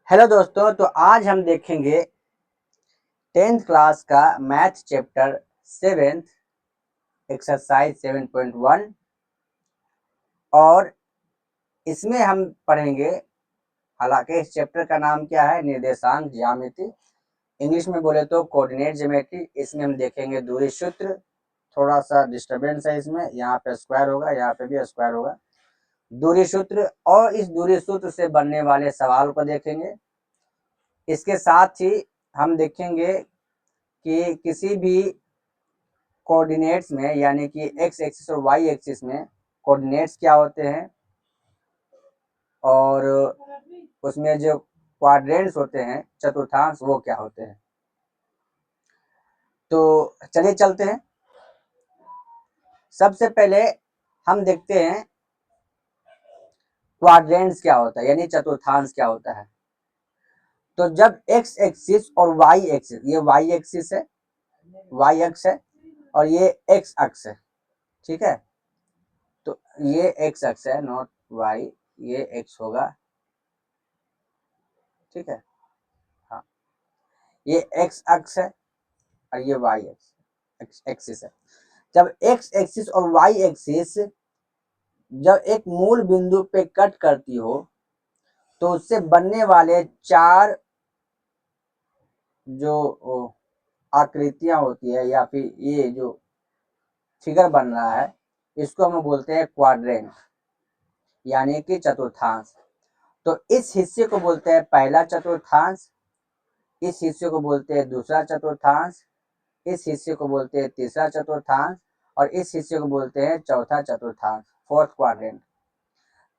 Hello दोस्तों, तो आज हम देखेंगे 10th क्लास का मैथ चैप्टर 7 एक्सरसाइज 7.1 और इसमें हम पढ़ेंगे। हालांकि इस चैप्टर का नाम क्या है? निर्देशांक ज्यामिति। इंग्लिश में बोले तो कोऑर्डिनेट ज्योमेट्री। इसमें हम देखेंगे दूरी सूत्र। थोड़ा सा डिस्टरबेंस है इसमें, यहाँ पे स्क्वायर होगा, यहाँ पे भी स्क्वायर होगा। दूरी सूत्र और इस दूरी सूत्र से बनने वाले सवाल को देखेंगे। इसके साथ ही हम देखेंगे कि किसी भी कोऑर्डिनेट्स में, यानी कि एक्स एक्सिस और वाई एक्सिस में कोऑर्डिनेट्स क्या होते हैं और उसमें जो क्वाड्रेंट्स होते हैं, चतुर्थांश, वो क्या होते हैं। तो चलिए चलते हैं। सबसे पहले हम देखते हैं क्वाड्रेंट्स क्या होता है, यानी चतुर्थांश क्या होता है। तो जब एक्स एक्सिस और वाई एक्सिस, ये वाई एक्सिस है, वाई अक्ष है, और ये एक्स अक्ष है, ठीक है। तो ये एक्स अक्ष है, नॉट वाई, ये एक्स होगा, ठीक है। हाँ, ये एक्स अक्ष है और ये वाई एक्सिस है। जब एक्स एक्सिस और वाई एक्सिस जब एक मूल बिंदु पे कट करती हो तो उससे बनने वाले चार जो आकृतियां होती है, या फिर ये जो फिगर बन रहा है, इसको हम बोलते हैं क्वाड्रेंट, यानी कि चतुर्थांश। तो इस हिस्से को बोलते हैं पहला चतुर्थांश, इस हिस्से को बोलते हैं दूसरा चतुर्थांश, इस हिस्से को बोलते हैं तीसरा चतुर्थांश, और इस हिस्से को बोलते हैं चौथा चतुर्थांश, फोर्थ क्वाड्रेंट।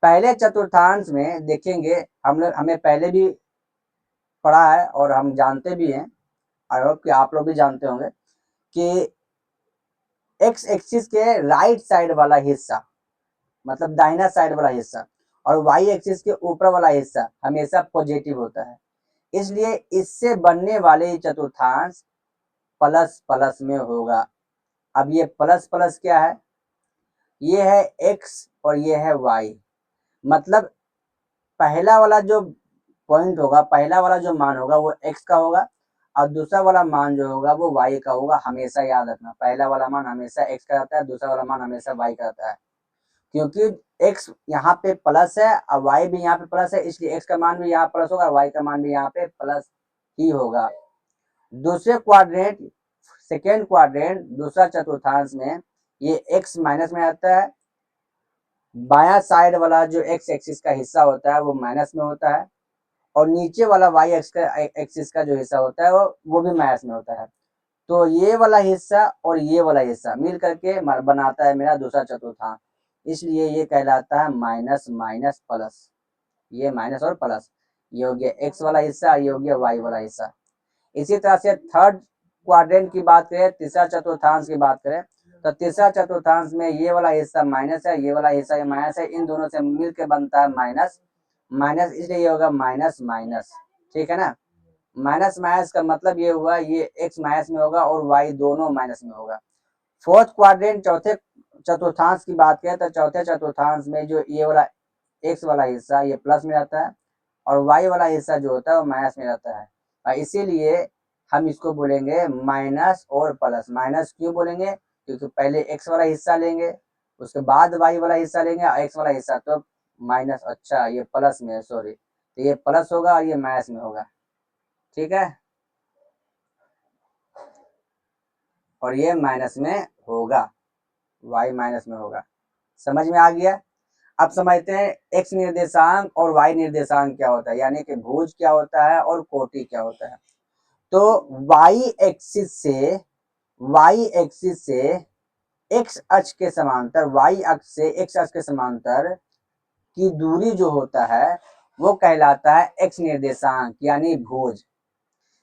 पहले चतुर्थांश में देखेंगे, हमें पहले भी पढ़ा है और हम जानते भी हैं, आई होप कि आप लोग भी जानते होंगे कि एक्स एक्सिस के राइट साइड वाला हिस्सा, मतलब दाहिना साइड वाला हिस्सा, और वाई एक्सिस के ऊपर वाला हिस्सा हमेशा पॉजिटिव होता है। इसलिए इससे बनने वाले चतुर्थांश प्लस प्लस में होगा। अब ये प्लस प्लस क्या है? ये है एक्स और ये है वाई। मतलब पहला वाला जो पॉइंट होगा, पहला वाला जो मान होगा वो एक्स का होगा, और दूसरा वाला मान जो होगा वो वाई का होगा। हमेशा याद रखना, पहला वाला मान हमेशा एक्स का रहता है, दूसरा वाला मान हमेशा वाई का रहता है। क्योंकि एक्स यहाँ पे प्लस है और वाई भी यहाँ पे प्लस है, इसलिए एक्स का मान भी यहाँ प्लस होगा, वाई का मान भी यहाँ पे प्लस ही होगा। दूसरे क्वाड्रेंट, सेकेंड क्वाड्रेंट, दूसरा चतुर्थांश में ये एक्स माइनस में आता है। बाया साइड वाला जो एक्स एक्सिस का हिस्सा होता है वो माइनस में होता है, और नीचे वाला वाई एक्सिस का जो हिस्सा होता है वो भी माइनस में होता है। तो ये वाला हिस्सा और ये वाला हिस्सा मिल करके बनाता है मेरा दूसरा चतुर्थांश। इसलिए ये कहलाता है माइनस माइनस प्लस। ये माइनस और प्लस, ये हो गया एक्स वाला हिस्सा, ये हो गया वाई वाला हिस्सा। इसी तरह से थर्ड क्वाड्रेंट की बात करें, तीसरा चतुर्थांश की बात करें, तो तीसरा चतुर्थांश में ये वाला हिस्सा माइनस है, ये वाला हिस्सा माइनस है, इन दोनों से मिलकर बनता है माइनस माइनस, इसलिए ये होगा माइनस माइनस, ठीक है ना। माइनस माइनस का मतलब ये हुआ, ये एक्स माइनस में होगा और वाई दोनों माइनस में होगा। फोर्थ क्वाड्रेंट, चौथे चतुर्थांश की बात करें तो चौथे चतुर्थांश में जो ये वाला एक्स वाला हिस्सा ये प्लस में रहता है, और वाई वाला हिस्सा जो होता है वो माइनस में रहता है, और इसीलिए हम इसको बोलेंगे माइनस और प्लस। माइनस क्यों बोलेंगे? क्योंकि पहले एक्स वाला हिस्सा लेंगे, उसके बाद वाई वाला हिस्सा लेंगे, और एक्स वाला हिस्सा तो माइनस, अच्छा ये प्लस में है, सॉरी, तो ये प्लस होगा और ये माइनस में होगा, ठीक है, और ये माइनस में होगा, वाई माइनस में होगा। समझ में आ गया? अब समझते हैं एक्स निर्देशांक और वाई निर्देशांक क्या होता है, यानी कि भुज क्या होता है और कोटि क्या होता है। तो वाई एक्सिस से एक्स अक्ष के समांतर, वाई अक्ष से एक्स अक्ष के समांतर की दूरी जो होता है वो कहलाता है एक्स निर्देशांक, यानी भुज।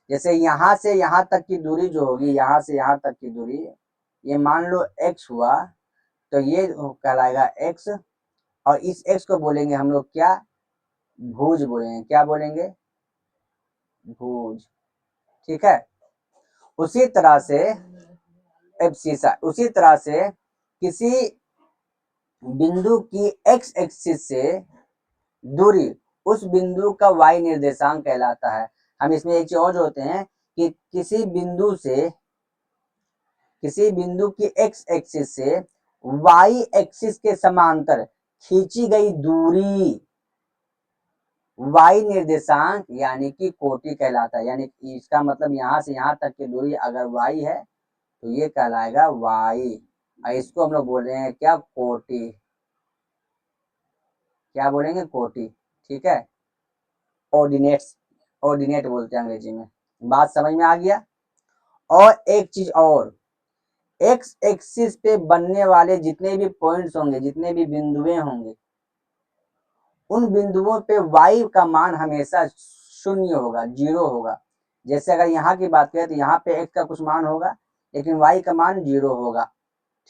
जैसे यहाँ से यहाँ तक की दूरी जो होगी, यहाँ से यहाँ तक की दूरी, ये मान लो एक्स हुआ, तो ये कहलाएगा एक्स, और इस एक्स को बोलेंगे हम लोग क्या? भुज बोलेंगे। क्या बोलेंगे? भुज, ठीक है। उसी तरह से उसी तरह से किसी बिंदु की एक्स एक्सिस से दूरी उस बिंदु का y निर्देशांक कहलाता है। हम इसमें एक चीज और जोड़ते हैं कि किसी बिंदु की x एक्सिस से y एक्सिस के समांतर खींची गई दूरी y निर्देशांक यानी कि कोटि कहलाता है। यानी इसका मतलब यहां से यहां तक की दूरी अगर y है तो ये कहलाएगा y, और इसको हम लोग बोल रहे हैं क्या, कोटि। क्या बोलेंगे, कोटि। ठीक है, ऑर्डिनेट बोलते हैं अंग्रेजी में। बात समझ में आ गया। और एक चीज और, एक्स एक्सिस पे बनने वाले जितने भी पॉइंट्स होंगे, जितने भी बिंदुएं होंगे, उन बिंदुओं पे y का मान हमेशा शून्य होगा, 0 होगा। जैसे अगर यहाँ की बात करें तो यहाँ पे x का कुछ मान होगा लेकिन y का मान 0 होगा।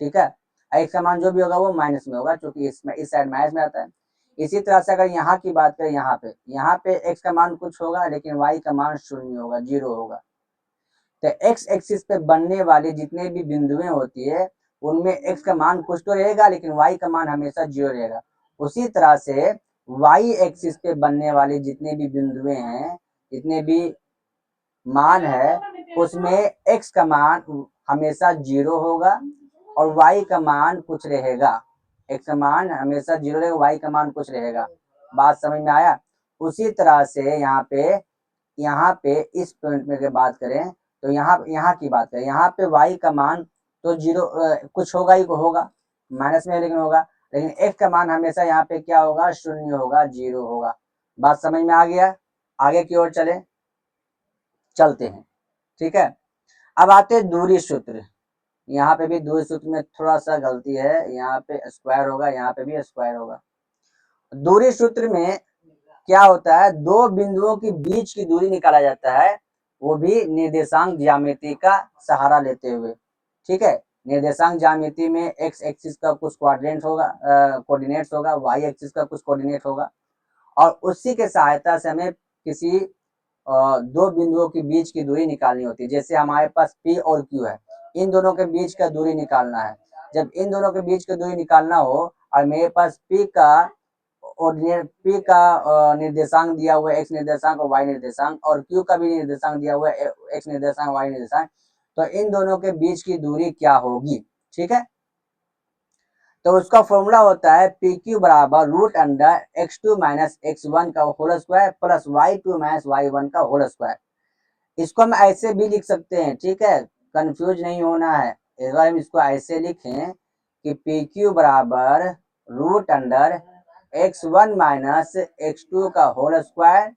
ठीक है, x का मान जो भी होगा वो माइनस में होगा, क्योंकि इसमें इस साइड माइनस में आता है। इसी तरह से अगर यहाँ की बात करें, यहाँ पे x का मान कुछ होगा लेकिन y का मान शून्य होगा, 0 होगा। तो x एक्सिस पे बनने वाली जितने भी बिंदुएं होती है उनमें x का मान कुछ तो रहेगा लेकिन y का मान हमेशा 0 रहेगा। उसी तरह से y एक्सिस पे बनने वाले जितने भी बिंदुएं हैं, जितने भी मान है, उसमें x का मान हमेशा 0 होगा और y का मान कुछ रहेगा। x का मान हमेशा 0 रहेगा, y का मान कुछ रहेगा। बात समझ में आया। उसी तरह से यहाँ पे इस पॉइंट में बात करें तो यहाँ की बात करें, यहाँ पे y का मान तो 0 कुछ होगा ही होगा, माइनस में लेकिन होगा, लेकिन x का मान हमेशा यहाँ पे क्या होगा, शून्य होगा, 0 होगा। बात समझ में आ गया। आगे की ओर चलते हैं। ठीक है, अब आते हैं दूरी सूत्र। यहाँ पे भी दूरी सूत्र में थोड़ा सा गलती है, यहाँ पे स्क्वायर होगा, यहाँ पे भी स्क्वायर होगा। दूरी सूत्र में क्या होता है, दो बिंदुओं के बीच की दूरी निकाला जाता है, वो भी निर्देशांक ज्यामिति का सहारा लेते हुए। ठीक है, निर्देशांक ज्यामिति में एक्स एक्सिस का कुछ कोऑर्डिनेट होगा, कोऑर्डिनेट्स होगा, वाई एक्सिस का कुछ कोऑर्डिनेट होगा, और उसी के सहायता से हमें किसी दो बिंदुओं के बीच की दूरी निकालनी होती है। जैसे हमारे पास P और Q है, इन दोनों के बीच का दूरी निकालना है। जब इन दोनों के बीच की दूरी निकालना हो और मेरे पास P का निर्देशांक दिया हुआ है, एक्स निर्देशांक और वाई निर्देशांक, और Q का भी निर्देशांक दिया हुआ है, एक्स निर्देशांक वाई निर्देशांक, तो इन दोनों के बीच की दूरी क्या होगी। ठीक है, तो उसका फॉर्मूला होता है PQ बराबर root under x2 minus x1 का whole square plus y2 minus y1 का होल स्क्वायर। इसको हम ऐसे भी लिख सकते हैं। ठीक है, कंफ्यूज नहीं होना है। एक बार हम इसको ऐसे लिखें कि PQ बराबर root under x1 minus x2 का whole square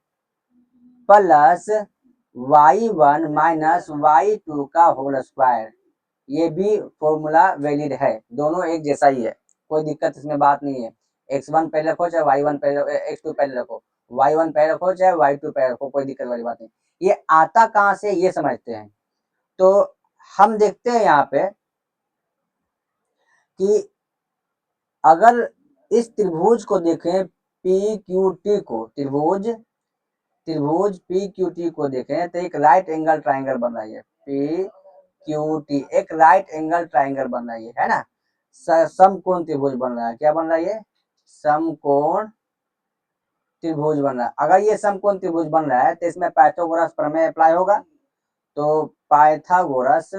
plus y1 minus y2 का होल स्क्वायर। ये भी फॉर्मूला वैलिड है, दोनों एक जैसा ही है, कोई दिक्कत इसमें बात नहीं है। x1 पहले रखो चाहे y1 पहले, x2 पहले रखो, y1 पहले रखो चाहे y2 पहले रखो, कोई दिक्कत वाली बात नहीं। ये आता कहाँ से ये समझते हैं। तो हम देखते हैं यहाँ पे कि अगर इस त्रिभुज को देखें PQT को, त्रिभुज PQT को देखें तो एक राइट एंगल ट्राइंगल बन रही है। PQT एक राइट एंगल ट्राइंगल बन रही है ना, समकोण त्रिभुज बन रहा है। क्या बन रहा है, ये समकोण त्रिभुज बन रहा है। अगर ये समकोण त्रिभुज बन रहा है तो इसमें पाइथागोरस प्रमेय अप्लाई होगा। तो पाइथागोरस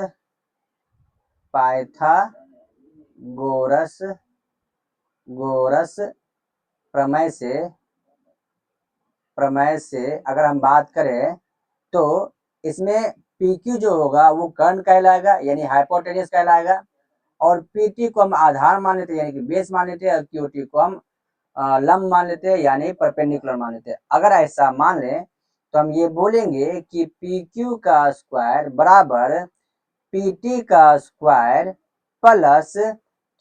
प्रमेय से अगर हम बात करें तो इसमें PQ जो होगा वो कर्ण कहलाएगा, यानी हाइपोटेन्यूस कहलाएगा, और PT को हम आधार मान लेते हैं यानी कि बेस मान लेते हैं, और QT को हम लंब मान लेते हैं यानी परपेंडिकुलर मान लेते हैं। अगर ऐसा मान लें तो हम ये बोलेंगे कि PQ का स्क्वायर बराबर PT का स्क्वायर प्लस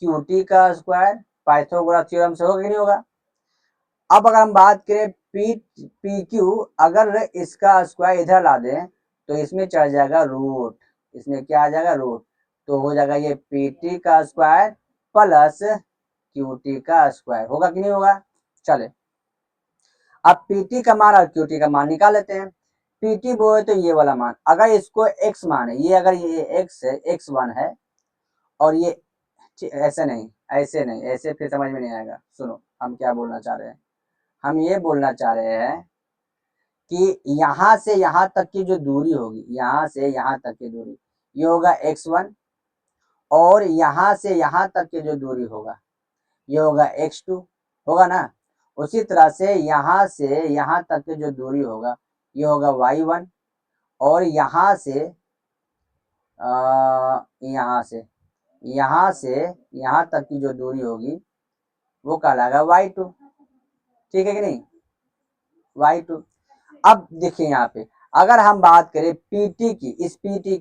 QT का स्क्वायर। पाइथागोरस थ्योरम से होगा कि नहीं होगा। अब अगर हम बात करें PQ, अगर इसका स्क्वायर इधर ला दें तो इसमें चढ़ जाएगा रूट, इसमें क्या आ जाएगा, रूट। तो हो जाएगा ये PT का स्क्वायर प्लस QT का स्क्वायर। होगा कि नहीं होगा। चले अब PT का मान और QT का मान निकाल लेते हैं। PT वो है तो ये वाला मान, अगर इसको x मान है, ये अगर ये x है, x1 है, और ये ऐसे नहीं, ऐसे फिर समझ में नहीं आएगा। सुनो हम क्या बोलना चाह रहे हैं। हम ये बोलना चाह रहे हैं कि यहां से यहां तक की जो दूरी होगी, यहां से यहां तक की दूरी, ये होगा x1, और यहां से यहां तक की जो दूरी होगा ये होगा x2, होगा ना। उसी तरह से यहां से यहां तक की जो दूरी होगा ये होगा y1, और यहां से यहां से यहां तक की जो दूरी होगी वो कहलाएगा y2। ठीक है कि नहीं, y2। अब देखिए यहाँ पे अगर हम बात करें पीटी की, इस पीटी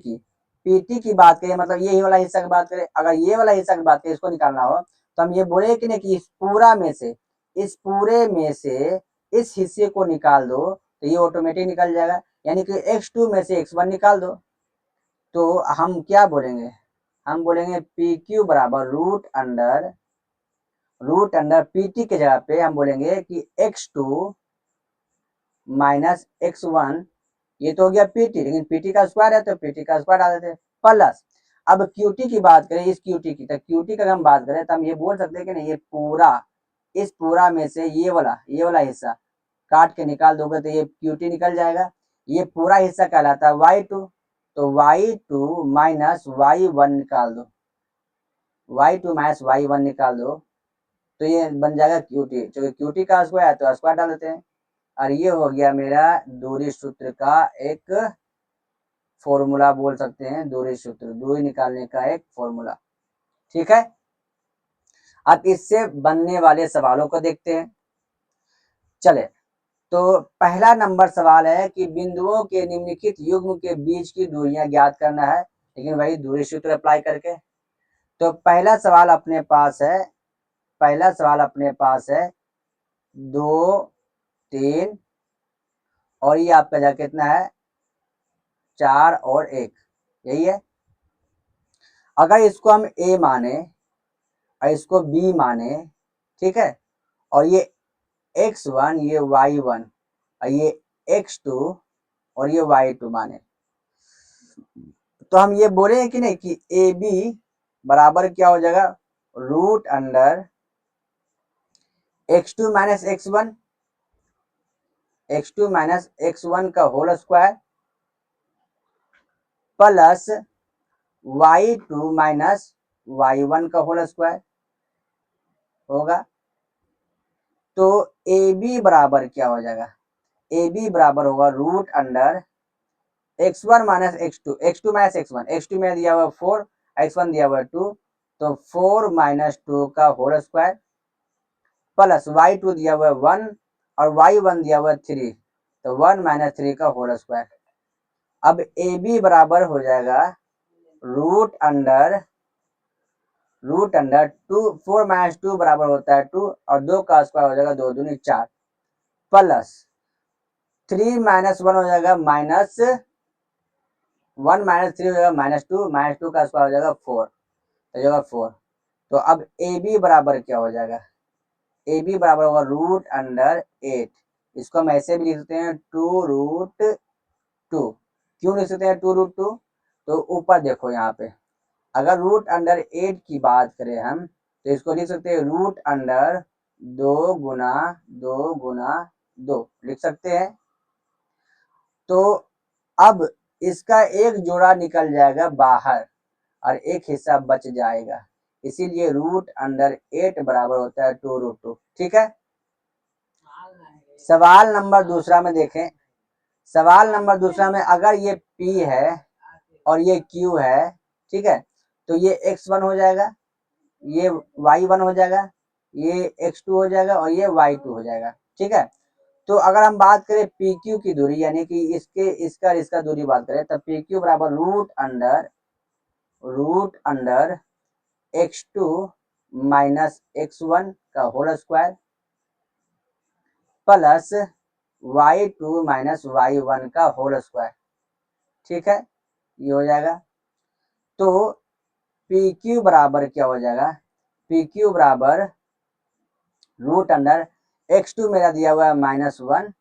की बात करें, मतलब ये वाला हिस्सा की बात करें, अगर ये वाला हिस्सा की बात करें, इसको निकालना हो तो हम ये बोले कि नहीं कि इस पूरे में से इस हिस्से को निकाल दो तो ये ऑटोमेटिक निकल जाएगा, यानी कि x2 में से x1 निकाल दो। तो हम क्या बोलेंगे, हम बोलेंगे पी क्यू बराबर रूट अंडर पीटी के जगह पे हम बोलेंगे कि x2 माइनस x1, ये तो हो गया पीटी, लेकिन पीटी का स्क्वायर है तो पीटी का स्क्वायर डाल देते हैं, प्लस अब क्यूटी की बात करें, इस क्यूटी की, तो क्यूटी का हम बात करें तो हम ये बोल सकते हैं कि नहीं, ये पूरा, इस पूरा में से ये वाला हिस्सा काट के निकाल दोगे तो ये क्यूटी निकल जाएगा। ये पूरा हिस्सा कहलाता है y2, तो y2 माइनस y1 निकाल दो, y2 माइनस y1 निकाल दो तो ये बन जाएगा क्यूटी, क्योंकि क्यूटी का स्क्वायर है तो स्क्वायर डाल देते हैं। और ये हो गया मेरा दूरी सूत्र का एक फॉर्मूला, बोल सकते हैं दूरी सूत्र, दूरी निकालने का एक फॉर्मूला। ठीक है, अब इससे बनने वाले सवालों को देखते हैं। चले, तो पहला नंबर सवाल है कि बिंदुओं के निम्नलिखित युग्म के बीच की दूरियां ज्ञात करना है, लेकिन वही दूरी सूत्र अप्लाई करके। तो पहला सवाल अपने पास है, 2, 3, और ये आपका जा कितना है 4 और 1, यही है। अगर इसको हम a माने और इसको b माने, ठीक है, और ये x1, ये y1, और ये x2 और ये y2 माने, तो हम ये बोले हैं कि नहीं कि ए बी बराबर क्या हो जाएगा, root under x2 minus x1 का whole square plus y2 minus y1 का होल स्क्वायर होगा। तो ए बी बराबर क्या हो जाएगा, ए बी बराबर होगा root under x1 minus x2 minus x1 में दिया हुआ 4, x1 दिया हुआ 2, तो 4 माइनस 2 का होल स्क्वायर प्लस y2 दिया हुआ 1 और y1 दिया हुआ 3, तो 1 माइनस 3 का होल स्क्वायर। अब ए बी बराबर हो जाएगा रूट अंडर 2, 4 माइनस 2 बराबर होता है 2, और 2 का स्क्वायर हो जाएगा 2 दूनी 4, प्लस 3 माइनस 1 हो जाएगा माइनस 1 माइनस 3 हो जाएगा माइनस 2 का स्क्वायर हो जाएगा 4, हो जाएगा 4। तो अब ए बी बराबर क्या हो जाएगा, ए बी बराबर होगा रूट अंडर 8, इसको हम ऐसे भी लिख सकते हैं 2√2। क्यों लिख सकते हैं 2√2, तो ऊपर देखो यहाँ पे अगर रूट अंडर 8 की बात करें हम तो इसको लिख सकते हैं रूट अंडर 2 लिख सकते हैं। तो अब इसका एक जोड़ा निकल जाएगा बाहर और एक हिस्सा बच जाएगा, इसीलिए रूट अंडर 8 बराबर होता है 2√2। ठीक है, सवाल नंबर दूसरा में देखें, सवाल नंबर दूसरा में अगर ये P है और ये Q है, ठीक है, तो ये x1 हो जाएगा, ये y1 हो जाएगा, ये x2 हो जाएगा और ये y2 हो जाएगा। ठीक है, तो अगर हम बात करें PQ की दूरी, यानी कि इसका दूरी बात करें, तब PQ बराबर root under x2 minus x1 का whole square plus y2 minus y1 का होल स्क्वायर। ठीक है, ये हो जाएगा। तो PQ बराबर क्या हो जाएगा, PQ बराबर रूट अंडर x2 मेरा दिया हुआ है -1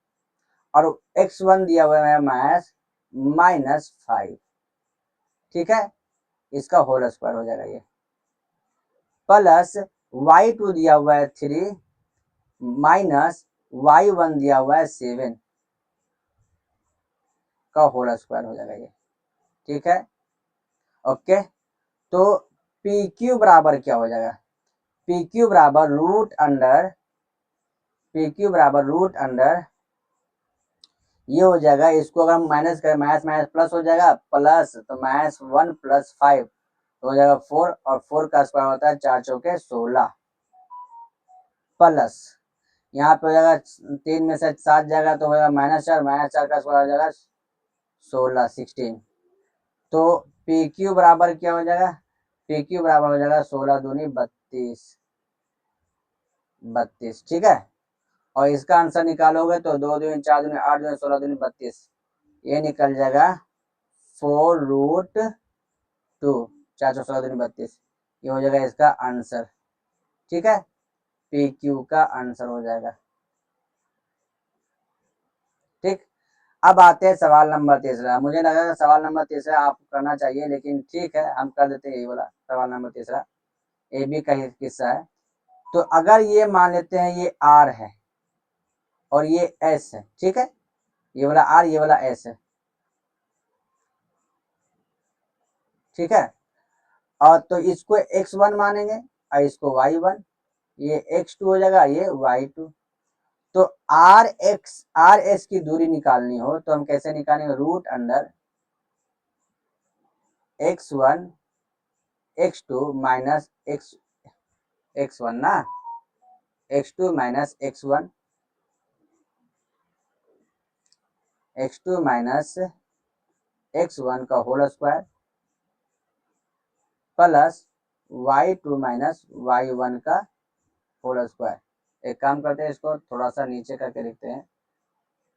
और x1 दिया हुआ है -5। ठीक है, इसका होल स्क्वायर हो जाएगा ये, प्लस y2 दिया हुआ है 3 माइनस y1 दिया हुआ है 7 का होल स्क्वायर हो जाएगा ये, ठीक है। ओके, तो पी क्यू बराबर क्या हो जाएगा, पी क्यू बराबर रूट अंडर, पी क्यू बराबर रूट अंडर ये हो जाएगा, इसको अगर हम माइनस करें माइनस माइनस प्लस हो जाएगा, प्लस तो माइनस 1 + 5 तो हो जाएगा 4, और 4 का स्क्वायर होता है 4 चौके 16, प्लस यहाँ पे हो जाएगा 3 में से 7 जाएगा तो हो जाएगा -4, -4 का स्क्वायर हो जाएगा 16 16। तो पी क्यू बराबर क्या हो जाएगा, पी क्यू बराबर हो जाएगा 16 दूनी 32, 32, ठीक है। और इसका आंसर निकालोगे तो 2 दूनी 4 दूनी 8 दूनी 16 दूनी 32, ये निकल जाएगा 4√2, 4 16 दूनी 32, ये हो जाएगा इसका आंसर, ठीक है। पी क्यू का आंसर हो जाएगा, ठीक। अब आते हैं सवाल नंबर तीसरा, मुझे लगा सवाल नंबर तीसरा आप करना चाहिए, लेकिन ठीक है हम कर देते हैं, यही बोला सवाल नंबर तीसरा, ए बी का हिस्सा है। तो अगर ये मान लेते हैं ये आर है और ये एस है, ठीक है, ये वाला आर ये वाला एस है, ठीक है। और तो इसको x1 मानेंगे और इसको y1, ये x2 हो जाएगा, ये y2। तो आर एस की दूरी निकालनी हो तो हम कैसे निकालेंगे, root under x1 x2 minus x1 ना, x2 minus x1, x2 minus x1 का whole square plus y2 minus y1 का होल स्क्वायर। एक काम करते हैं, इसको थोड़ा सा नीचे करके लिखते हैं,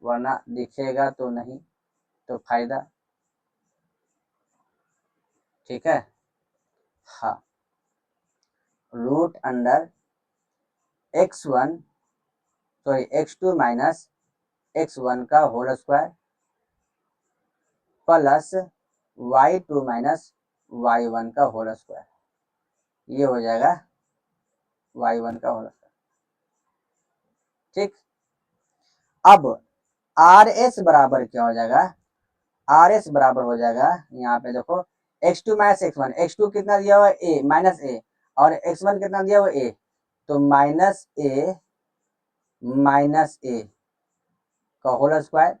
वरना दिखेगा तो नहीं तो फायदा, ठीक है। हाँ, root under x1 sorry x2 minus x1 का whole square plus y2 minus y1 का होल स्क्वायर, ये हो जाएगा y1 का होल स्क्वायर, ठीक। अब आर एस बराबर क्या हो जाएगा, आर एस बराबर हो जाएगा, यहाँ पे देखो x2 माइनस x1, x2 कितना दिया हुआ है a माइनस a, और x1 कितना दिया हुआ है a, तो माइनस a का होल स्क्वायर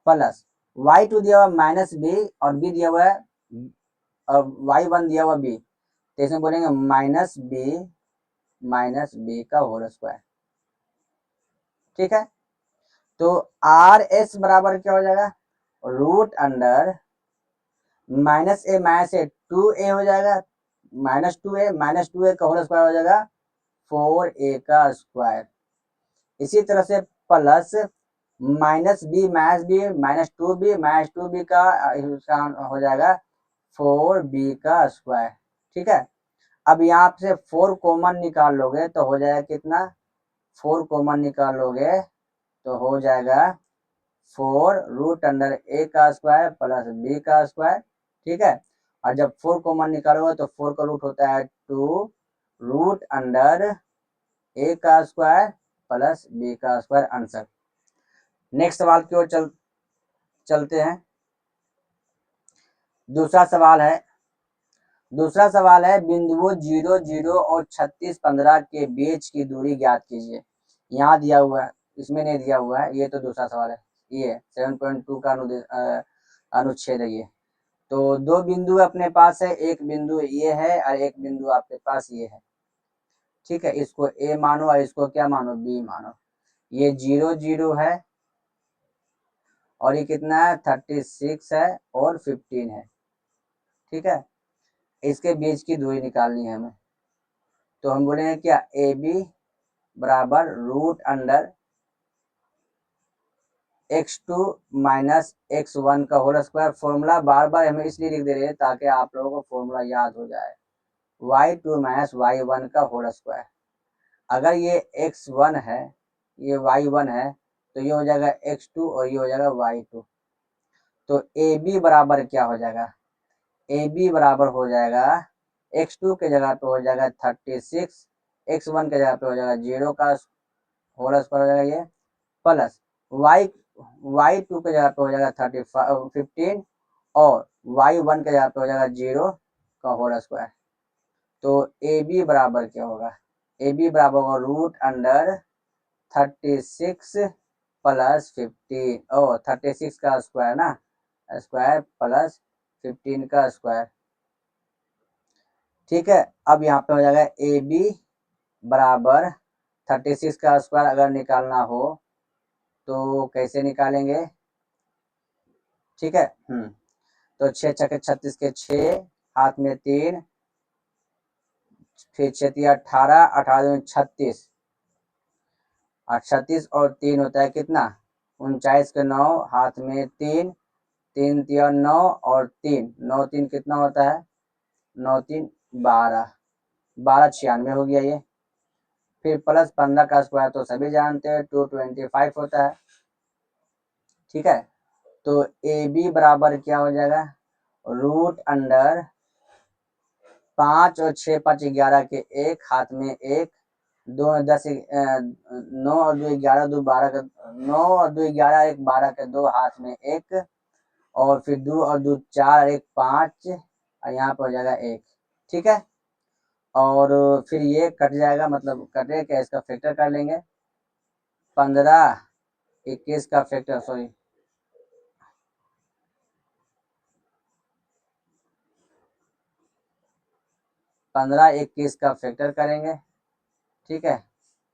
प्लस y2 दिया हुआ माइनस b और b दिया हुआ है और y1 दिया हुआ b, तो इसमें बोलेंगे माइनस b का होल स्क्वायर, ठीक है। तो आर एस बराबर क्या हो जाएगा, रूट अंडर -a 2a हो जाएगा, -2a का होल स्क्वायर हो जाएगा 4a का स्क्वायर। इसी तरह से प्लस -b का हो जाएगा 4b का स्क्वायर, ठीक है। अब यहाँ से 4 कॉमन निकाल लोगे तो हो जाएगा कितना, 4 कॉमन निकाल लोगे तो हो जाएगा 4 रूट अंडर a का स्क्वायर प्लस b का स्क्वायर, ठीक है। और जब 4 कॉमन निकालोगे तो 4 का रूट होता है 2 रूट अंडर a का स्क्वायर प्लस b का स्क्वायर, आंसर। नेक्स्ट सवाल की ओर चलते हैं। दूसरा सवाल है बिंदुओं 0 0 और 36 15 के बीच की दूरी ज्ञात कीजिए। यहाँ दिया हुआ है, इसमें नहीं दिया हुआ है, ये तो दूसरा सवाल है, ये 7.2 का अनुच्छेद है ये। तो दो बिंदु अपने पास है, एक बिंदु ये है और एक बिंदु आपके पास ये है, ठीक है। इसको ए मानो और इसको क्या मानो, बी मानो। ये 0 0 है और ये कितना है 36 है और 15 है, ठीक है। इसके बीच की दूरी निकालनी है हमें, तो हम बोलेंगे क्या, ए बी बराबर root under x2 minus x1 का होल स्क्वायर। फॉर्मूला बार बार हमें इसलिए लिख दे रहे हैं ताकि आप लोगों को फॉर्मूला याद हो जाए, y2 माइनस y1 का होल स्क्वायर। अगर ये x1 है ये y1 है तो ये हो जाएगा x2 और ये हो जाएगा y2। तो ए बी बराबर क्या हो जाएगा, ए बी बराबर हो जाएगा x2 के जगह पे हो जाएगा 36, x1 के जगह पे हो जाएगा 0 का होल स्क्वायर हो जाएगा ये, प्लस y2 के जगह पे हो जाएगा 15 और y1 के जगह पे हो जाएगा 0 का होल स्क्वायर। तो ए बी बराबर क्या होगा, ए बी बराबर होगा रूट अंडर 36 प्लस 15 ओ 36 का स्क्वायर ना, स्क्वायर प्लस 15 का स्क्वायर। ठीक है, अब यहाँ पे हो जाएगा ए बी बराबर 36 का स्क्वायर अगर निकालना हो तो कैसे निकालेंगे। ठीक है, तो 6 छक्के 36 के 6, हाथ में 3, फिर 6 18, 18 36, 36 और 3 होता है कितना 39 के 9, हाथ में 3, 3 3 9 और 3 9 3 कितना होता है 9 3 12, 12 96 हो गया ये। फिर प्लस 15 का स्क्वायर तो सभी जानते हैं 225 होता है। ठीक है, तो ए बी बराबर क्या हो जाएगा रूट अंडर 5 और 6 5 11 के 1, हाथ में 1, 2 10 9 और 2 11 2 12 का 9 और 2 11 1 12 के 2, हाथ में 1 और फिर 2 और 2 4 1 5 और यहाँ पर हो जाएगा 1। ठीक है, और फिर ये कट जाएगा, मतलब कटे क्या इसका फैक्टर कर लेंगे 15 21 का फैक्टर, सॉरी 15 21 का फैक्टर करेंगे। ठीक है,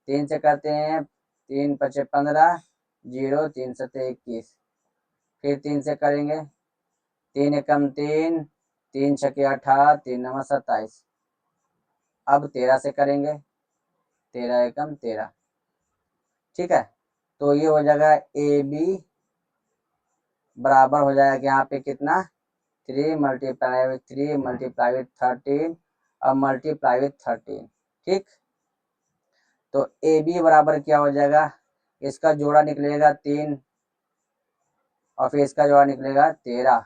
3 से करते हैं, 3 5 15, 0 3 7 21, फिर 3 से करेंगे, 3 एकम 3, 3 छके 18, 3 9 27। अब 13 से करेंगे, 13 एकम 13। ठीक है, तो ये हो जाएगा ए बी बराबर हो जाएगा यहाँ पे कितना 3 मल्टीप्लाई विथ 3 मल्टीप्लाई विथ 13 और मल्टीप्लाई विथ 13। ठीक, तो ए बी बराबर क्या हो जाएगा, इसका जोड़ा निकलेगा 3 और फिर इसका जोड़ा निकलेगा 13,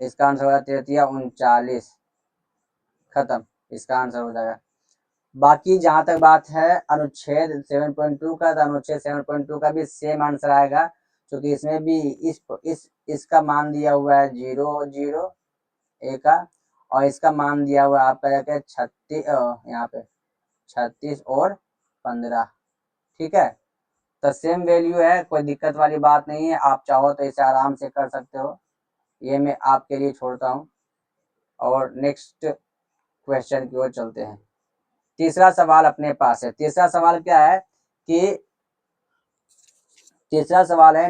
इसका आंसर होगा 13 39, खत्म, इसका आंसर हो जाएगा। बाकी जहां तक बात है अनुच्छेद 7.2 का, तो अनुच्छेद 7.2 का भी सेम आंसर आएगा, क्योंकि इसमें भी इसका मान दिया हुआ है 0 0 ए का, और इसका मान दिया हुआ है आपका जाके 36, यहाँ पे 36 और 15। ठीक है, तो सेम वैल्यू है, कोई दिक्कत वाली बात नहीं है, आप चाहो तो इसे आराम से कर सकते हो, ये मैं आपके लिए छोड़ता हूँ। और नेक्स्ट क्वेश्चन की ओर चलते हैं। तीसरा सवाल अपने पास है। तीसरा सवाल क्या है कि तीसरा सवाल है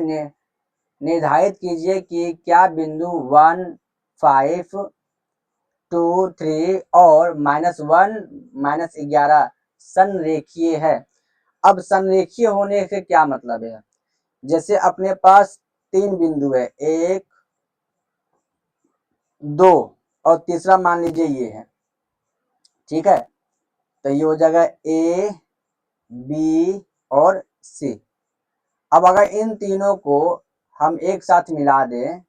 निर्धारित कीजिए कि क्या बिंदु 1 5 2 3 और -1 -11 संरेखीय है। अब संरेखीय होने से क्या मतलब है, जैसे अपने पास 3 बिंदु है, 1 2 और तीसरा मान लीजिए ये है। ठीक है, तो ये हो जाएगा ए बी और सी। अब अगर इन तीनों को हम एक साथ मिला दें,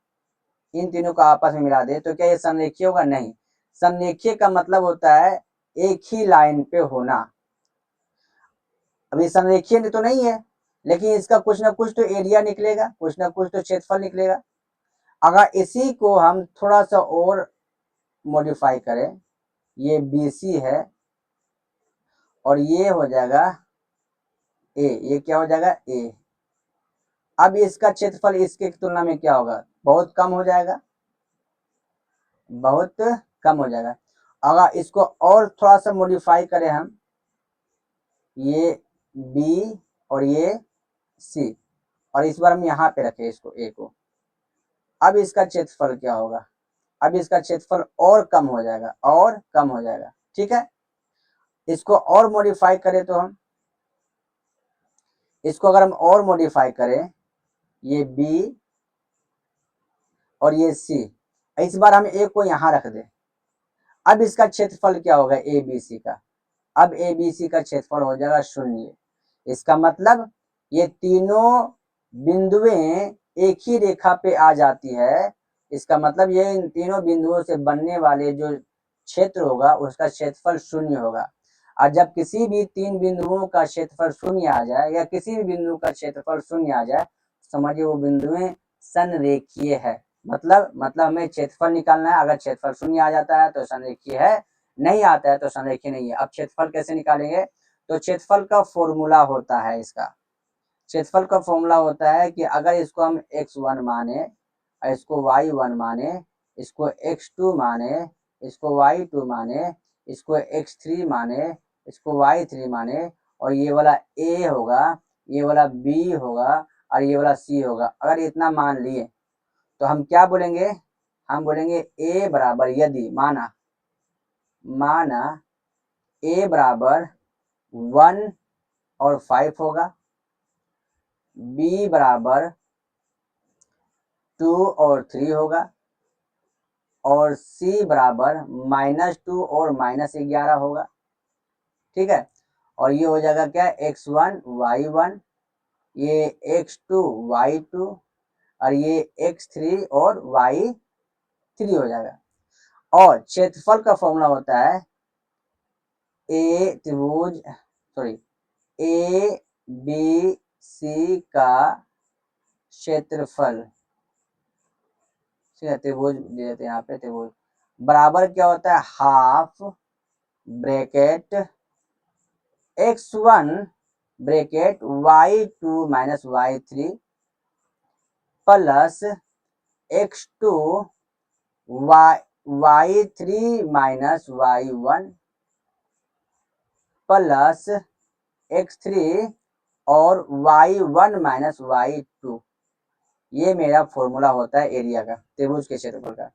इन तीनों को आपस में मिला दें, तो क्या ये संरेखीय होगा, नहीं। संरेखीय का मतलब होता है एक ही लाइन पे होना। अभी संरेखीय तो नहीं है, लेकिन इसका कुछ ना कुछ तो एरिया निकलेगा, कुछ ना कुछ तो क्षेत्रफल निकलेगा। अगर इसी को हम थोड़ा सा और मॉडिफाई करें, ये BC है और ये हो जाएगा ए, ये क्या हो जाएगा ए। अब इसका क्षेत्रफल इसके तुलना में क्या होगा, बहुत कम हो जाएगा, बहुत कम हो जाएगा। अगर इसको और थोड़ा सा मॉडिफाई करें हम, ये बी और ये सी, और इस बार हम यहाँ पे रखें इसको ए को, अब इसका क्षेत्रफल क्या होगा, अब इसका क्षेत्रफल और कम हो जाएगा, और कम हो जाएगा। ठीक है, इसको और मॉडिफाई करें तो हम इसको अगर हम और मॉडिफाई करें, ये बी और ये सी, इस बार हम ए को यहाँ रख दें, अब इसका क्षेत्रफल क्या होगा ए बी सी का, अब ए बी सी का क्षेत्रफल हो जाएगा 0। इसका मतलब ये तीनों बिंदुएं एक ही रेखा पे आ जाती है। इसका मतलब ये इन तीनों बिंदुओं से बनने वाले जो क्षेत्र होगा उसका क्षेत्रफल 0 होगा। और जब किसी भी तीन बिंदुओं का क्षेत्रफल शून्य आ जाए या किसी भी बिंदु का क्षेत्रफल शून्य आ जाए, समझिए वो बिंदुएं संरेखीय है। मतलब हमें क्षेत्रफल निकालना है, अगर क्षेत्रफल शून्य आ जाता है तो संरेखीय है, नहीं आता है तो संरेखीय नहीं है। अब क्षेत्रफल कैसे निकालेंगे? तो क्षेत्रफल का फॉर्मूला होता है इसका, क्षेत्रफल का फॉर्मूला होता है कि अगर इसको हम x1 माने, इसको y1 माने, इसको x2 माने, इसको y2 माने, इसको x3 माने, इसको y3 माने, और ये वाला a होगा, ये वाला b होगा और ये वाला c होगा। अगर इतना मान लिए तो हम क्या बोलेंगे? हम बोलेंगे a बराबर, यदि माना a बराबर 1 और 5 होगा, b बराबर 2 और 3 होगा, और c बराबर -2 और -11 होगा। ठीक है, और ये हो जाएगा क्या? x1 y1, ये x2 y2 और ये x3 और y3 हो जाएगा। और क्षेत्रफल का फॉर्मूला होता है ए बी सी का क्षेत्रफल, त्रिभुज दे देते हैं यहाँ पे, त्रिभुज बराबर क्या होता है? Half bracket x1 bracket y2 minus y3 plus x2 y3 minus y1 plus x3 और y1 माइनस y2। ये मेरा फॉर्मूला होता है एरिया का, त्रिभुज के क्षेत्रफल का।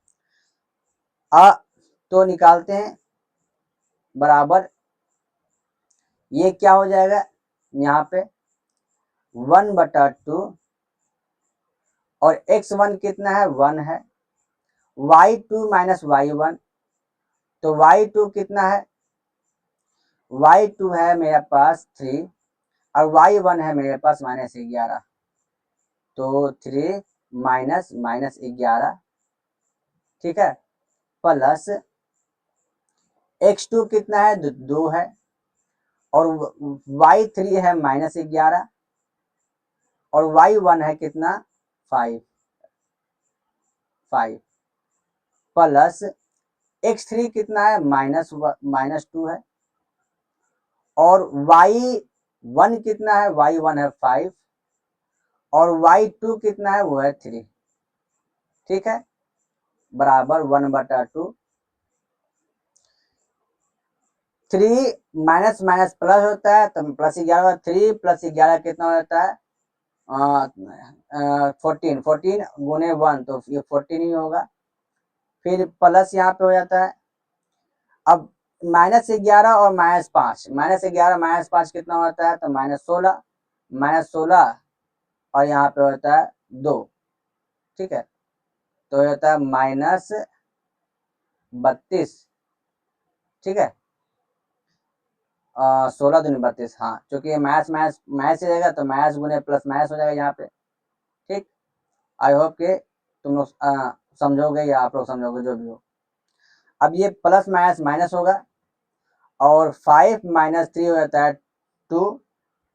तो निकालते हैं, बराबर ये क्या हो जाएगा यहाँ पे? 1/2 और x1 कितना है? 1 है, y2 माइनस y1, तो y2 कितना है? y2 है मेरे पास 3 और y1 है मेरे पास -11, तो 3 माइनस 11, ठीक है, प्लस x2 कितना है? 2 है, और y3 है -11 और y1 है कितना? 5 प्लस x3 कितना है? -2 है, और y1 कितना है? y1 है 5 और y2 कितना है? वो है 3। ठीक है, बराबर 1/2। 3 माइनस माइनस प्लस होता है तो +11, 3 + 11 कितना होता है? 14 गुने 1, तो ये 14 ही होगा। फिर प्लस यहाँ पे हो जाता है। अब -11 और -5, -11 -5 कितना होता है? तो -16 और यहाँ पे होता है 2। ठीक है, तो होता है -32। ठीक है, 16 दूनी 32। हाँ, क्योंकि मैथ्स से जाएगा तो मैथ्स गुने प्लस मैथ्स हो जाएगा यहाँ पे। ठीक, आई होप के तुम लोग समझोगे या आप लोग समझोगे, जो भी हो। अब ये प्लस माइनस माइनस होगा, और 5 - 3 हो जाता है 2,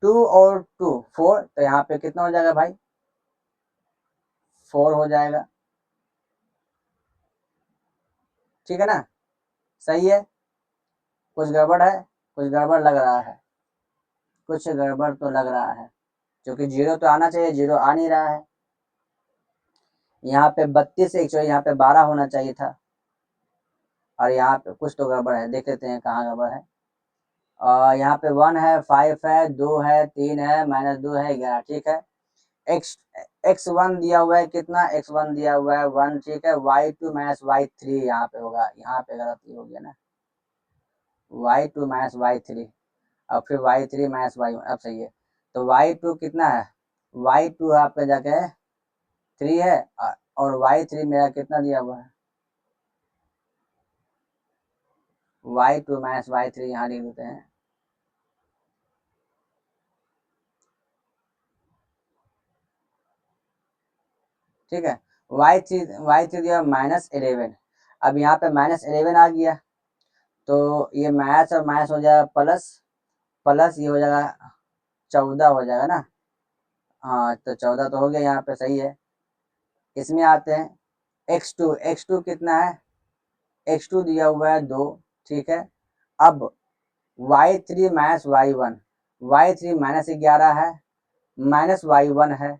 2 और 2 4, तो यहाँ पे कितना हो जाएगा भाई? 4 हो जाएगा। ठीक है ना? सही है? कुछ गड़बड़ है? कुछ गड़बड़ लग रहा है? कुछ गड़बड़ तो लग रहा है, क्योंकि 0 तो आना चाहिए, 0 आ नहीं रहा है। यहाँ पे 32 एक्चुअली यहाँ पे 12 होना चाहिए था, और यहाँ पे कुछ तो गड़बड़ है, देख लेते हैं कहाँ गड़बड़ है। यहाँ पे 1 है, 5 है, 2 है, 3 है, -2 है, 11। ठीक है, x1 दिया हुआ है कितना? x1 दिया हुआ है 1। ठीक है, y2 माइनस y3 यहाँ पे होगा, यहाँ पे गलती हो गया ना, y2 माइनस y3 और फिर y3 माइनस y1। अब सही है, तो y2 कितना है? y2 आपका जाके 3 है, और y3 मेरा कितना दिया हुआ है? y2 माइनस y3 यहाँ लिख देते हैं। ठीक है, y3 दिया -11। अब यहाँ पे -11 आ गया, तो ये माइनस और माइनस हो जाएगा प्लस, प्लस ये हो जाएगा 14 हो जाएगा ना। हाँ तो 14 तो हो गया यहाँ पे, सही है। इसमें आते हैं x2, x2 कितना है, x2 दिया हुआ है 2, ठीक है। अब y3 minus y1, y3 minus 11 है, माइनस y1 है,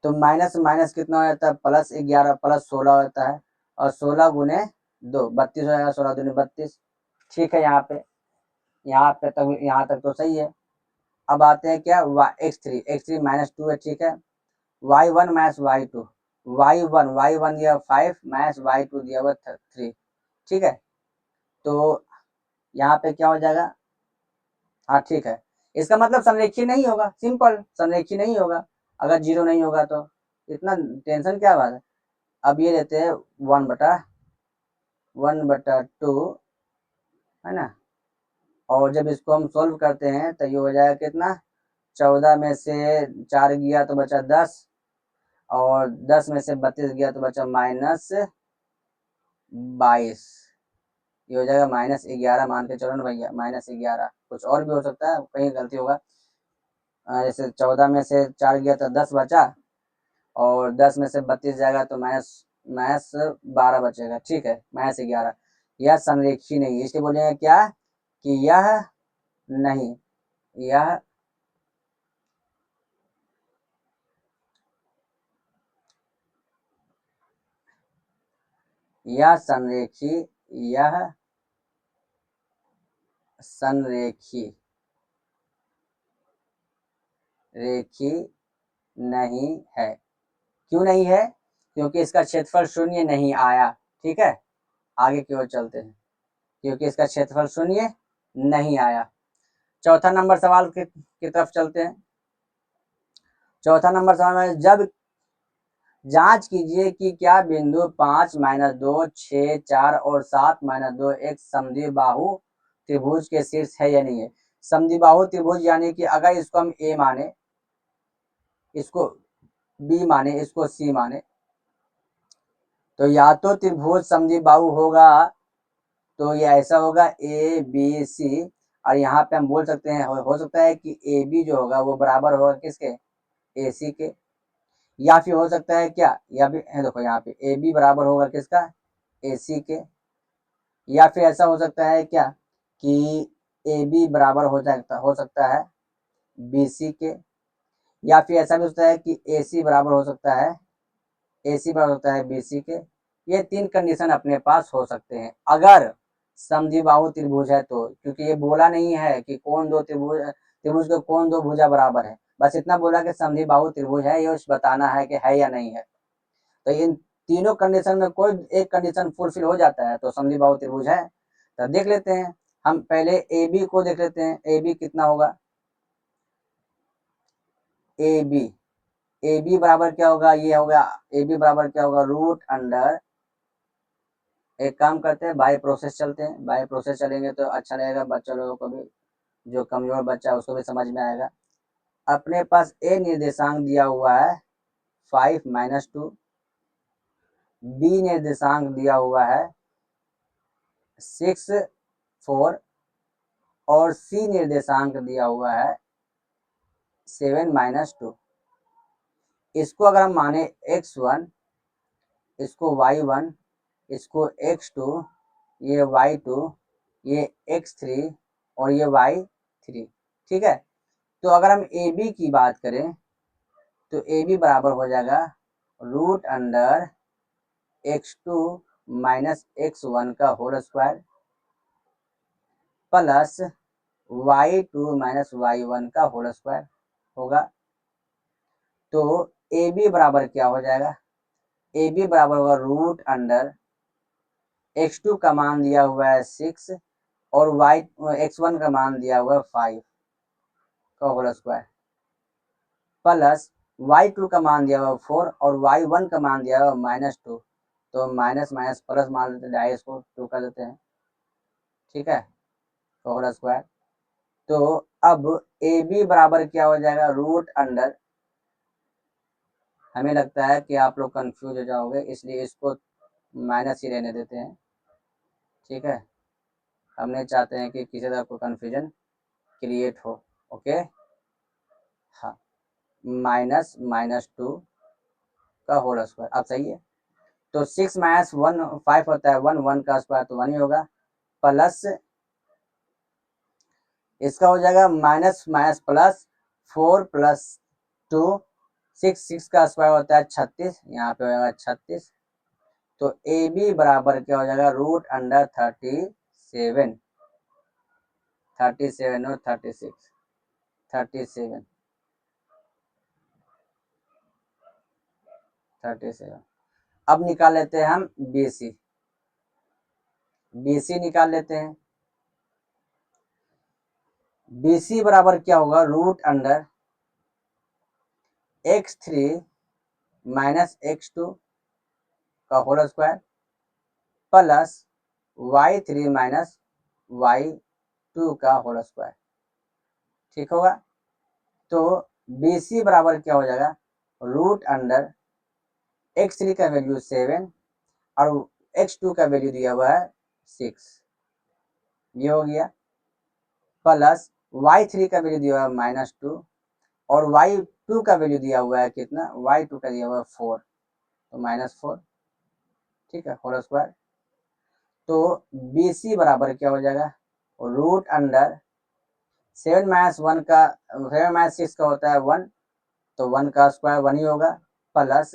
तो माइनस माइनस कितना हो जाता है, प्लस 11 प्लस 16 होता है, और 16 गुने 2 32 हो जाएगा, 16 दूनी 32, ठीक है। यहाँ तक तो सही है। अब आते हैं क्या, x3, x3 माइनस 2 है, ठीक है। y1 माइनस y2, y1 दिया 5 माइनस y2 दिया हुआ 3, ठीक है। तो यहाँ पे क्या हो जाएगा, हाँ ठीक है। इसका मतलब संरेखीय नहीं होगा, सिंपल संरेखीय नहीं होगा अगर जीरो नहीं होगा तो, इतना टेंशन क्या बात है। अब ये लेते हैं 1/2 है ना, और जब इसको हम सॉल्व करते हैं तो ये हो जाएगा कितना, 14 में से 4 गया तो बचा 10, और 10 में से 32 गया तो बचा -22, ये हो जाएगा -11 मान के चलो ना भैया, -11। कुछ और भी हो सकता है, कहीं गलती होगा। जैसे 14 में से 4 गया तो 10 बचा, और 10 में से 32 जाएगा तो माइनस 12 बचेगा, ठीक है, -11। यह संरेखीय नहीं है, इसलिए बोलेंगे क्या कि यह नहीं, यह यह संरेखीय, यह संरेखीय रेखीय नहीं है। क्यों नहीं है, क्योंकि इसका क्षेत्रफल शून्य नहीं आया, ठीक है। आगे की ओर चलते हैं, क्योंकि इसका क्षेत्रफल शून्य नहीं आया। चौथा नंबर सवाल की तरफ चलते हैं। चौथा नंबर सवाल में, जब जांच कीजिए कि क्या बिंदु 5 -2 6 4 और 7 -2 एक समद्विबाहु त्रिभुज के शीर्ष है या नहीं है। समद्विबाहु त्रिभुज यानी कि अगर इसको हम ए माने, इसको बी माने, इसको सी माने, तो या तो त्रिभुज समद्विबाहु होगा, तो ये ऐसा होगा ए बी सी, और यहाँ पे हम बोल सकते हैं, हो सकता है कि ए बी जो होगा वो बराबर होगा किसके, ए सी के। या फिर हो सकता है क्या, या फिर देखो यहाँ पे ए बी बराबर होगा किसका, ए सी के। या फिर ऐसा हो सकता है क्या कि ए बी बराबर हो सकता है बी सी के। या फिर ऐसा भी हो सकता है कि ए सी बराबर हो सकता है, ए सी बराबर होता है बी सी के। ये 3 कंडीशन अपने पास हो सकते हैं अगर समद्विबाहु त्रिभुज है तो, क्योंकि ये बोला नहीं है कि कौन दो त्रिभुज के कौन दो भुजा बराबर है, बस इतना बोला कि समद्विबाहु त्रिभुज है, ये बताना है कि है या नहीं है। तो इन तीनों कंडीशन में कोई एक कंडीशन फुलफिल हो जाता है तो समद्विबाहु त्रिभुज है। तो देख लेते हैं, हम पहले ए बी को देख लेते हैं, ए बी कितना होगा, ए बी, ए बी बराबर क्या होगा, ये होगा ए बी बराबर क्या होगा, रूट अंडर, एक काम करते हैं बाय प्रोसेस चलते हैं, बाय प्रोसेस चलेंगे तो अच्छा रहेगा, बच्चा लोगों को भी, जो कमजोर बच्चा है उसको भी समझ में आएगा। अपने पास ए निर्देशांक दिया हुआ है 5 - 2, बी निर्देशांक दिया हुआ है 6 4, और सी निर्देशांक दिया हुआ है 7 - 2। इसको अगर हम माने x1, इसको y1, इसको x2, ये y2, ये x3, और ये y3, ठीक है। तो अगर हम ए बी की बात करें तो ए बी बराबर हो जाएगा root under x2 minus x1 का whole square plus y2 minus y1 का होल स्क्वायर होगा। तो ए बी बराबर क्या हो जाएगा, ए बी बराबर होगा रूट अंडर x2 का मान दिया हुआ है 6, और x1 का मान दिया हुआ है 5 का होल स्क्वायर प्लस y2 का मान दिया हुआ 4, और y1 का मान दिया हुआ -2। तो माइनस माइनस प्लस मान लेते हैं, डायरेक्ट इसको 2 कर देते हैं, ठीक है, होल स्क्वायर। तो अब ए बी बराबर क्या हो जाएगा, रूट अंडर, हमें लगता है कि आप लोग कंफ्यूज हो जाओगे इसलिए इसको माइनस ही रहने देते हैं, ठीक है, हम नहीं चाहते हैं कि किसी तरह कोई कन्फ्यूजन क्रिएट हो। ओके, हाँ, माइनस माइनस 2 का होल स्क्वायर। अब सही है, तो 6 माइनस 1 5 होता है, 1 1 का स्क्वायर तो 1 ही होगा, प्लस इसका हो जाएगा माइनस माइनस प्लस 4 प्लस 2, 6 का स्क्वायर होता है 36, यहाँ पे हो जाएगा 36। तो ए बी बराबर क्या हो जाएगा, रूट अंडर 37, 37 और 36, 37, 37। अब निकाल लेते हैं हम BC, BC निकाल लेते हैं। BC बराबर क्या होगा, root under x3 minus x2 का whole square plus y3 minus y2 का होल स्क्वायर। ठीक होगा, तो BC बराबर क्या हो जाएगा, रूट अंडर x3 का वैल्यू 7 और x2 का वैल्यू दिया हुआ है 6, ये हो गया, प्लस y3 का वैल्यू दिया हुआ है -2 और y2 का वैल्यू दिया हुआ है कितना, y2 का दिया हुआ है 4, तो -4। ठीक है, होल स्क्वायर। तो BC बराबर क्या हो जाएगा, रूट अंडर 7 माइनस 1 का 7 माइनस 6 का होता है 1, तो 1 का स्क्वायर 1 ही होगा, प्लस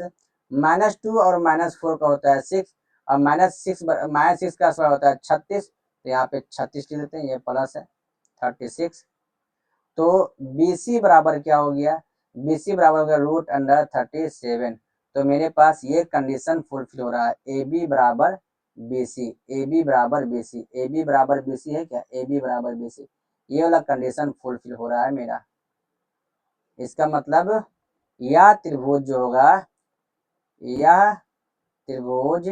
-2 और -4 का होता है 6 और -6 का स्क्वायर होता है 36, तो यहाँ पे 36 लिख देते हैं, ये प्लस है 36। तो BC बराबर क्या हो गया, BC बराबर हो गया रूट अंडर 37। तो मेरे पास ये कंडीशन फुलफिल हो रहा है, AB बराबर BC, AB बराबर BC, AB बराबर BC है क्या, AB बराबर BC, ये वाला कंडीशन फुलफिल हो रहा है मेरा। इसका मतलब यह त्रिभुज जो होगा, यह त्रिभुज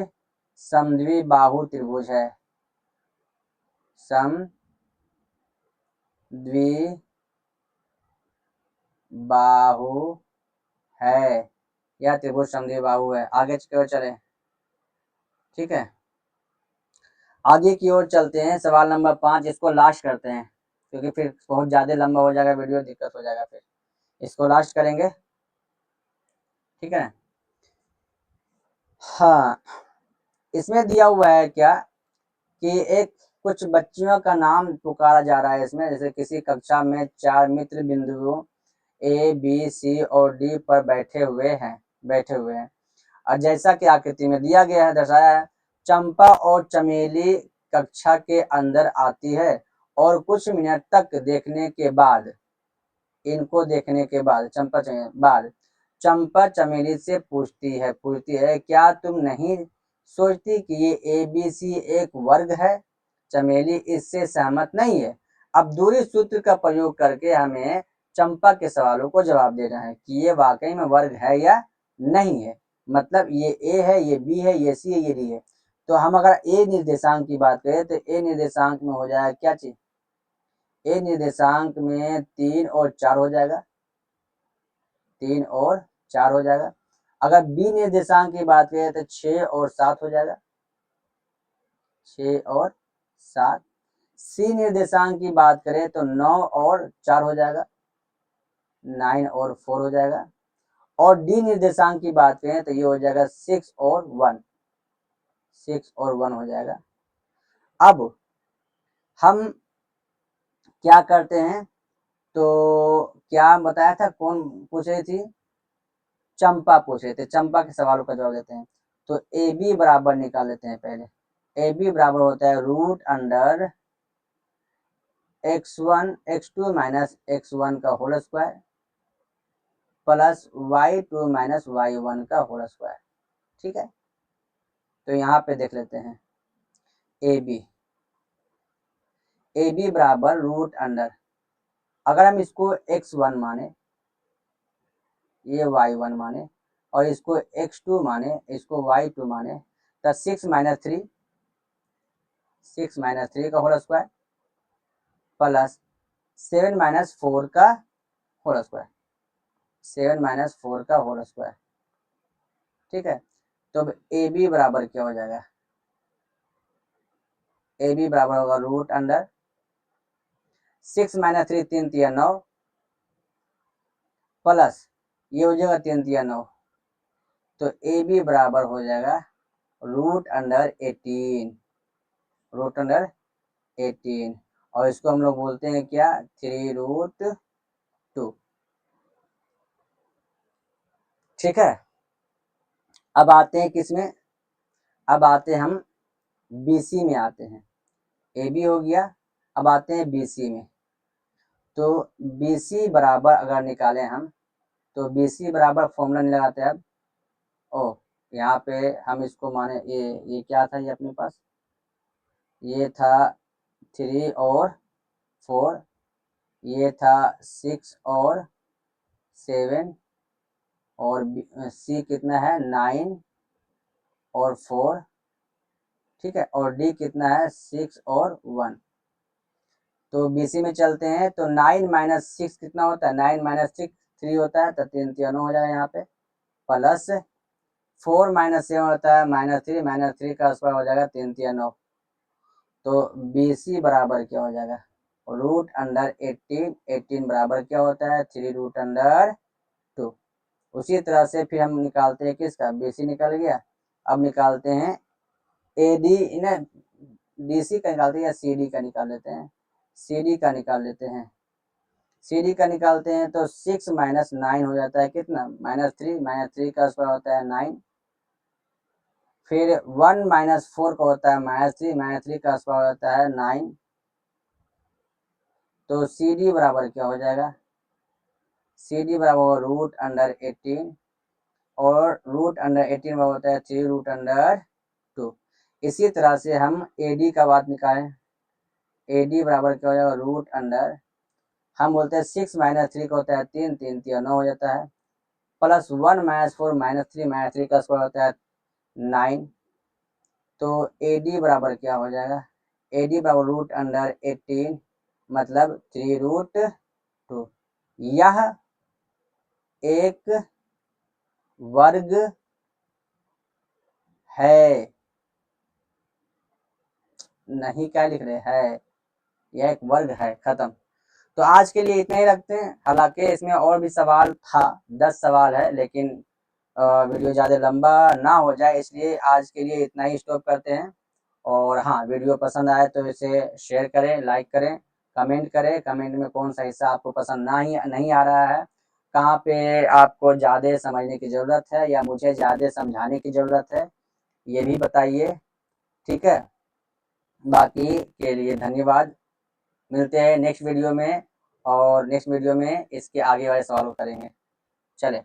समद्विबाहु त्रिभुज है, समद्विबाहु है, यह त्रिभुज समद्विबाहु है। आगे की ओर चले, ठीक है, आगे की ओर चलते हैं। सवाल नंबर 5, इसको लास्ट करते हैं क्योंकि फिर बहुत ज्यादा लंबा हो जाएगा वीडियो, दिक्कत हो जाएगा, फिर इसको लास्ट करेंगे। ठीक है, हाँ, इसमें दिया हुआ है क्या कि एक कुछ बच्चियों का नाम पुकारा जा रहा है इसमें, जैसे किसी कक्षा में 4 मित्र बिंदुओं A B C और D पर बैठे हुए हैं और जैसा कि आकृति में दिया गया है, दर्शाया है, चंपा और चमेली कक्षा के अंदर आती है और कुछ मिनट तक देखने के बाद, इनको देखने के बाद चंपा चमेली से पूछती है क्या तुम नहीं सोचती कि ये ABC एक वर्ग है। चमेली इससे सहमत नहीं है। अब दूरी सूत्र का प्रयोग करके हमें चंपा के सवालों को जवाब देना है कि ये वाकई में वर्ग है या नहीं है। मतलब ये A है, ये B है, ये C है, ये D है। तो हम अगर A निर्देशांक की बात करें तो A निर्देशांक में हो जाएगा क्या चीज, A निर्देशांक में 3 और 4 हो जाएगा, 3 और 4 हो जाएगा। अगर B निर्देशांक की बात करें तो 6 और 7 हो जाएगा, 6 और 7। C निर्देशांक की बात करें तो 9 और 4 हो जाएगा, 9 और 4 हो जाएगा। और D निर्देशांक की बात करें तो ये हो जाएगा 6 और 1, 6 और 1 हो जाएगा। अब हम क्या करते हैं, तो क्या बताया था, कौन पूछ रही थी, चंपा पूछ रहे थे, चंपा के सवालों का जवाब देते हैं। तो AB बराबर निकाल लेते हैं पहले। AB बराबर होता है root under x2 minus x1 का whole square plus y2 minus y1 का होल स्क्वायर। ठीक है, तो यहाँ पे देख लेते हैं AB बराबर रूट अंडर, अगर हम इसको x1 माने, ये y1 माने और इसको x2 माने, इसको y2 माने, तो 6 माइनस 3 का होल स्क्वायर प्लस 7 माइनस 4 का होल स्क्वायर, 7 माइनस 4 का होल स्क्वायर। ठीक है, तो अब AB बराबर क्या हो जाएगा, ए बी बराबर होगा रूट अंडर 6 माइनस 3 3 तिया 9 प्लस ये हो जाएगा 3 तिया 9, तो ए बी बराबर हो जाएगा रूट अंडर 18, रूट अंडर 18, और इसको हम लोग बोलते हैं क्या 3√2। ठीक है, अब आते हैं किसमें, अब आते हैं हम BC में आते हैं। AB हो गया, अब आते हैं BC में। तो BC बराबर अगर निकालें हम, तो BC बराबर फॉर्मूला नहीं लगाते अब। ओ यहाँ पे हम इसको माने ये क्या था, ये अपने पास ये था 3 और 4, ये था 6 और 7, और C कितना है 9 और 4, ठीक है, और D कितना है 6 और 1। तो BC में चलते हैं, तो 9 माइनस 6 कितना होता है, 9 माइनस 6 3 होता है, तो 3 3 9 हो जाएगा यहाँ पे, प्लस 4 माइनस 7 होता है माइनस 3 का स्क्वायर हो जाएगा 3 3 9। तो BC बराबर क्या हो जाएगा रूट अंडर 18, 18 बराबर क्या होता है 3√2। उसी तरह से फिर हम निकालते हैं किसका, BC निकल गया। अब निकालते हैं AD ना, DC का निकालते हैं या CD का निकाल लेते हैं, CD का निकाल लेते हैं। CD का निकालते हैं तो 6 माइनस 9 हो जाता है कितना -3, -3 का स्क्वायर होता है 9, फिर 1 माइनस 4 का होता है -3 का स्क्वायर होता है 9। तो CD बराबर क्या हो जाएगा, CD बराबर रूट अंडर 18, और रूट अंडर 18 बराबर होता है 3√2। इसी तरह से हम AD का बात निकालें, AD बराबर क्या हो जाएगा रूट अंडर, हम बोलते हैं 6 माइनस 3 का होता है 3, 3 3 9 हो जाता है, प्लस 1 माइनस 4 -3 का स्क्वायर होता है 9। तो AD बराबर क्या हो जाएगा, AD बराबर रूट अंडर 18 मतलब 3√2। यह एक वर्ग है, नहीं क्या लिख रहे हैं, यह एक वर्ग है, खत्म। तो आज के लिए इतना ही रखते हैं, हालांकि इसमें और भी सवाल था, 10 सवाल है, लेकिन वीडियो ज़्यादा लंबा ना हो जाए इसलिए आज के लिए इतना ही स्टॉप करते हैं। और हाँ, वीडियो पसंद आए तो इसे शेयर करें, लाइक करें, कमेंट करें, कमेंट में कौन सा हिस्सा आपको पसंद नहीं आ रहा है, कहाँ पे आपको ज़्यादा समझने की ज़रूरत है या मुझे ज़्यादा समझाने की ज़रूरत है, ये भी बताइए। ठीक है, बाकी के लिए धन्यवाद, मिलते हैं नेक्स्ट वीडियो में, और नेक्स्ट वीडियो में इसके आगे वाले सवालों करेंगे। चले।